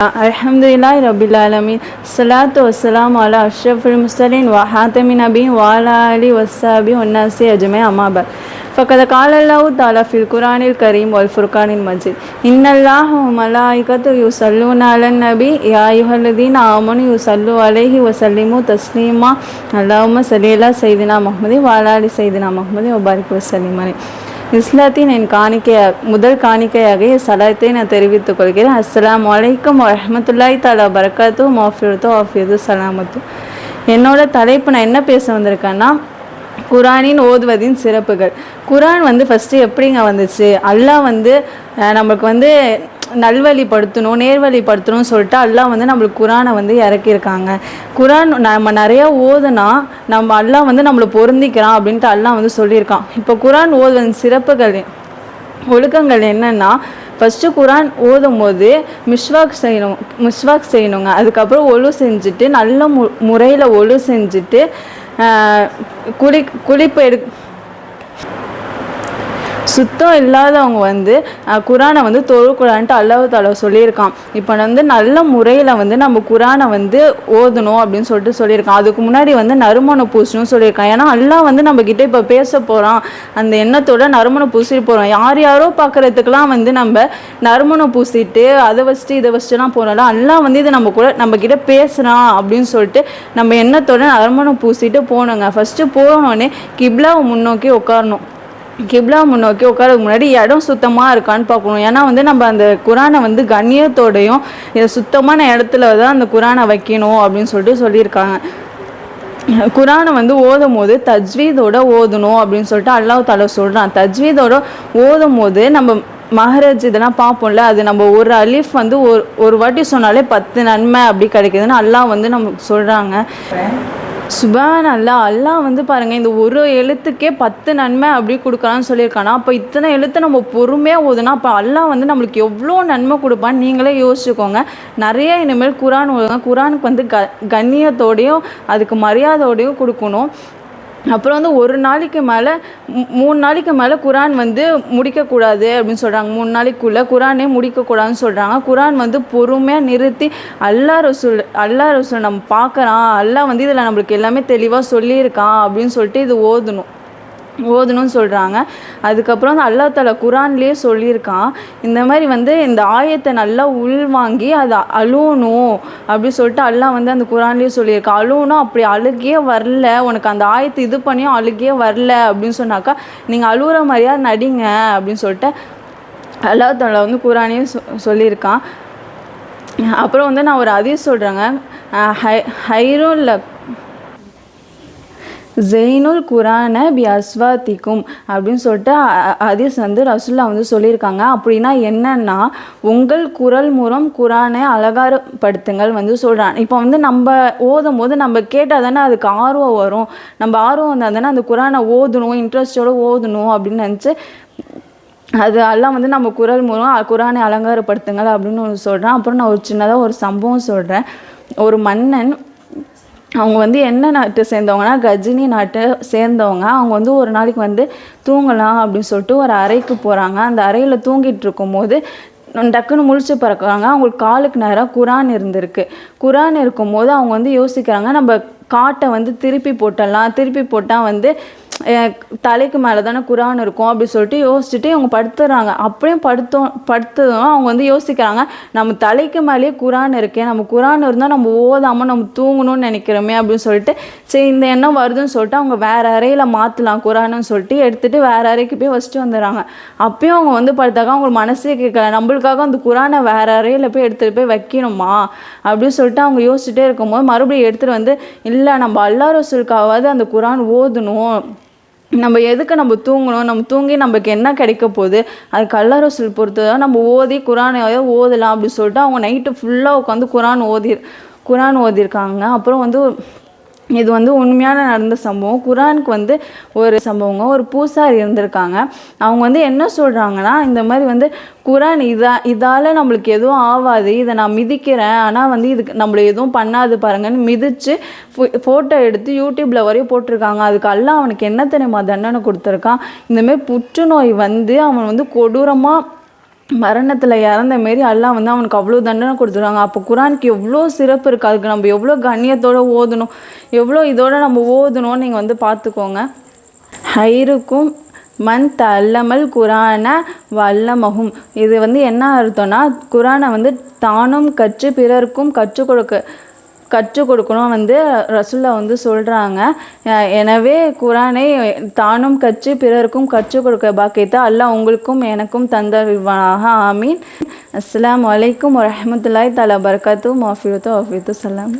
Alhamdulillahi Rabbil Alamin. Salatu wassalamu ala ashrafil mursalin wa hatamin nabiyyin wa ala alihi washabihi wan nasi ajma'in amma ba'd. Faqad qala Allahu ta'ala fil Qur'anil Karim wal Furqanil Majid. Innallaha wa malaikatahu yusalluna 'alan nabi ya ayyuhalladhina amanu yusallu 'alaihi wa sallimu taslima. Allahumma salli ala sayyidina Muhammadin wa ala ali sayyidina Muhammadin wa barik wa sallim alayhi. இஸ்லாத்தின் என் முதல் காணிக்கையாக சலாத்தை நான் தெரிவித்துக் கொள்கிறேன். அஸ்ஸலாமு அலைக்கும் வரஹ்மத்துல்லாஹி தஆலா பரக்காத்து மஃபிரத்து ஆஃபியது சலாமத்து. என்னோட தலைப்பு நான் என்ன பேச வந்திருக்கேன்னா, குரானின் ஓதுவதின் சிறப்புகள். குரான் ஃபஸ்ட்டு எப்படிங்க வந்துச்சு? அல்லாஹ் நம்மளுக்கு நல்வழிப்படுத்தணும், நேர்வழிப்படுத்தணும்னு சொல்லிட்டு அல்லாஹ் நம்மளுக்கு குரானை இறக்கியிருக்காங்க. குரான் நம்ம நிறையா ஓதுனா நம்ம அல்லாஹ் நம்மளை பொருந்திக்கிறான் அப்படின்ட்டு அல்லாஹ் சொல்லியிருக்கான். இப்போ குரான் ஓதுவதின் சிறப்புகள் ஒழுக்கங்கள் என்னென்னா, ஃபஸ்ட்டு குரான் ஓதும் போது மிஸ்வாக் செய்யணுங்க. அதுக்கப்புறம் ஒழு செஞ்சுட்டு நல்ல முறையில் ஒழு செஞ்சுட்டு குளிப்பு சுத்தம் இல்லாதவங்க குரானை தொழுக்கூடான்ட்டு அல்லாஹ் தஆலா சொல்லியிருக்கான். இப்போ நல்ல முறையில் நம்ம குரானை ஓதணும் அப்படின்னு சொல்லியிருக்கான். அதுக்கு முன்னாடி நறுமணம் பூசணும்னு சொல்லியிருக்கான். ஏன்னா அல்லாஹ் நம்மக்கிட்ட இப்போ பேச போகிறான், அந்த எண்ணத்தோட நறுமணம் பூசிட்டு போகிறோம். யாரோ பார்க்குறதுக்கெலாம் நம்ம நறுமணம் பூசிட்டு அதை வச்சுட்டு இதை வச்சுட்டுலாம் போகிறோம்ல, அல்லாஹ் இது நம்மக்கிட்ட பேசுகிறான் அப்படின்னு சொல்லிட்டு நம்ம எண்ணத்தோட நறுமணம் பூசிட்டு போகணுங்க. ஃபஸ்ட்டு போனோடனே கிப்லாவை முன்னோக்கி உட்காரணும். கிப்லா முன்னோக்கி உட்காரதுக்கு முன்னாடி இடம் சுத்தமாக இருக்கான்னு பார்க்கணும். ஏன்னா நம்ம அந்த குரானை கண்ணியத்தோடையும் சுத்தமான இடத்துல தான் அந்த குரானை வைக்கணும் அப்படின்னு சொல்லியிருக்காங்க. குரானை ஓதும் போது தஜ்வீதோட ஓதணும் அப்படின்னு சொல்லிட்டு அல்லாஹ் தஆலா சொல்கிறான். தஜ்வீதோட ஓதும் போது நம்ம மஹரஜ் இதெல்லாம் பார்ப்போம்ல, அது நம்ம ஒரு அலிஃப் ஒரு வாட்டி சொன்னாலே 10 நன்மை அப்படி கிடைக்குதுன்னு அல்லாஹ் நமக்கு சொல்கிறாங்க. சுபான் அல்லாஹ் பாருங்கள், இந்த ஒரு எழுத்துக்கே 10 நன்மை அப்படி கொடுக்கலான்னு சொல்லியிருக்கானா. அப்போ இத்தனை எழுத்து நம்ம பொறுமையாக ஓதுனா அப்போ அல்லாஹ் நம்மளுக்கு எவ்வளோ நன்மை கொடுப்பான்னு நீங்களே யோசிச்சுக்கோங்க. நிறைய இனிமேல் குரான் ஓதுங்க. குரானுக்கு கண்ணியத்தோடையும் அதுக்கு மரியாதையோடையும் கொடுக்கணும். அப்புறம் ஒரு நாளைக்கு மேலே 3 நாளைக்கு மேலே குரான் முடிக்கக்கூடாது அப்படின்னு சொல்கிறாங்க. 3 நாளைக்குள்ளே குரானே முடிக்கக்கூடாதுன்னு சொல்கிறாங்க. குரான் பொறுமையாக நிறுத்தி அல்லாஹ் ரசூல் நம்ம பார்க்குறான், அல்லாஹ் இதில் நம்மளுக்கு எல்லாமே தெளிவாக சொல்லியிருக்கான் அப்படின்னு சொல்லிட்டு இது ஓதணும்னு சொல்கிறாங்க. அதுக்கப்புறம் அல்லாஹ் தஆலா குரான்லேயே சொல்லியிருக்கான், இந்த மாதிரி இந்த ஆயத்தை நல்லா உள்வாங்கி அதை அழுவணும் அப்படி சொல்லிட்டு அல்லாஹ் அந்த குரான்லேயே சொல்லியிருக்கான். அழுவணும், அப்படி அழுகியே வரல, உனக்கு அந்த ஆயத்தை இது பண்ணியும் அழுகியே வரல அப்படின்னு சொன்னாக்கா நீங்கள் அழுகிற மாதிரியா நடிங்க அப்படின்னு சொல்லிட்டு அல்லாஹ் தஆலா குரானையும் சொல்லியிருக்கான். அப்புறம் நான் ஒரு ஹதீஸ் சொல்கிறேங்க. ஹைருல் ஜெயினுல் குரான பி அஸ்வாத்திக்கும் அப்படின்னு சொல்லிட்டு ஹதீஸ் ரசூலுல்லாஹ் சொல்லியிருக்காங்க. அப்படின்னா என்னன்னா, உங்கள் குரல் மூலம் குரானை அலங்காரப்படுத்துங்கள் சொல்கிறான். இப்போ நம்ம ஓதும் போது நம்ம கேட்டால் தானே அதுக்கு ஆர்வம் வரும். நம்ம ஆர்வம் வந்தால் தானே அந்த குரானை ஓதணும், இன்ட்ரெஸ்டோடு ஓதணும் அப்படின்னு நினச்சி அது எல்லாம் நம்ம குரல் மூலம் குரானை அலங்காரப்படுத்துங்கள் அப்படின்னு சொல்கிறேன். அப்புறம் நான் ஒரு சின்னதாக ஒரு சம்பவம் சொல்கிறேன். ஒரு மன்னன், அவங்க என்ன நாட்டை சேர்ந்தவங்கன்னா கஜினி நாட்டை சேர்ந்தவங்க. அவங்க ஒரு நாளைக்கு தூங்கலாம் அப்படின்னு சொல்லிட்டு ஒரு அறைக்கு போகிறாங்க. அந்த அறையில் தூங்கிட்டு இருக்கும்போது டக்குன்னு முழிச்சு பறக்குறாங்க. அவங்களுக்கு காலுக்கு நேராக குரான் இருந்திருக்கு. குரான் இருக்கும்போது அவங்க யோசிக்கிறாங்க, நம்ம காட்டை திருப்பி போட்டால் தலைக்கு மேலே தானே குரான் இருக்கும் அப்படி சொல்லிட்டு யோசிச்சுட்டு இவங்க படுத்துறாங்க. அப்படியும் படுத்ததும் அவங்க யோசிக்கிறாங்க, நம்ம தலைக்கு மேலேயே குரான் இருக்கே, நம்ம குரான் இருந்தால் நம்ம ஓதாமல் நம்ம தூங்கணும்னு நினைக்கிறோமே அப்படின்னு சொல்லிட்டு சரி இந்த எண்ணம் வருதுன்னு சொல்லிட்டு அவங்க வேறு அறையில் மாற்றலாம் குரான்னு சொல்லிட்டு எடுத்துகிட்டு வேறு அறைக்கு போய் வச்சுட்டு வந்துடுறாங்க. அப்பயும் அவங்க படுத்தாக்க அவங்களுக்கு மனசே கேட்கல, நம்மளுக்காக அந்த குரானை வேறு அறையில் போய் எடுத்துகிட்டு போய் வைக்கணுமா அப்படின்னு சொல்லிட்டு அவங்க யோசிச்சுட்டே இருக்கும்போது மறுபடியும் எடுத்துகிட்டு இல்லை, நம்ம அல்லாஹ் ரசூலுக்காவது அந்த குரான் ஓதணும், நம்ம எதுக்கு நம்ம தூங்கணும், நம்ம தூங்கி நம்மளுக்கு என்ன கிடைக்க போகுது, அதுக்கு அல்லாஹ் ரசூல் பொறுத்து தான் நம்ம ஓதி குரானை ஓதலாம் அப்படின்னு சொல்லிட்டு அவங்க நைட்டு ஃபுல்லாக உட்காந்து குரான் ஓதிருக்காங்க. அப்புறம் இது உண்மையான நடந்த சம்பவம். குரானுக்கு ஒரு சம்பவங்க, ஒரு பூசாரி இருந்திருக்காங்க. அவங்க என்ன சொல்கிறாங்கன்னா, இந்த மாதிரி குரான் இதால் நம்மளுக்கு எதுவும் ஆகாது, இதை நான் மிதிக்கிறேன், ஆனால் இதுக்கு நம்மளை எதுவும் பண்ணாது பாருங்கன்னு மிதித்து ஃபோட்டோ எடுத்து யூடியூப்பில் வரையும் போட்டிருக்காங்க. அதுக்கு அல்லாஹ் அவனுக்கு என்ன தெரியுமா தண்டனை கொடுத்துருக்கான், இந்தமாரி புற்றுநோய் அவன் கொடூரமாக மரணத்தில் இறந்த மாரி அல்லாஹ் வந்து அவனுக்கு அவ்வளோ தண்டனை கொடுத்துருவாங்க. அப்போ குரானுக்கு எவ்வளோ சிறப்பு இருக்குது, அதுக்கு நம்ம எவ்வளோ கண்ணியத்தோடு ஓதணும், எவ்வளோ இதோட நம்ம ஓதணும்னு நீங்கள் வந்து பார்த்துக்கோங்க. ஹைருக்கும் மன் தல்லமல் குரான வல்லமகும். இது வந்து என்ன அர்த்தம்னா, குரானை வந்து தானும் கற்று பிறருக்கும் கற்றுக் கொடுக்கணும் வந்து ரசூல்லா வந்து சொல்கிறாங்க. எனவே குரானை தானும் கற்று பிறருக்கும் கற்றுக் கொடுக்க பாக்கியத்தை அல்லாஹ் உங்களுக்கும் எனக்கும் தந்தருவானாக. ஆமீன். அஸ்ஸலாமு அலைக்கும் வரஹ்மத்துல்லாஹி தஆலா பரகாத்துஹு. மாஃபியத்து சலாம்.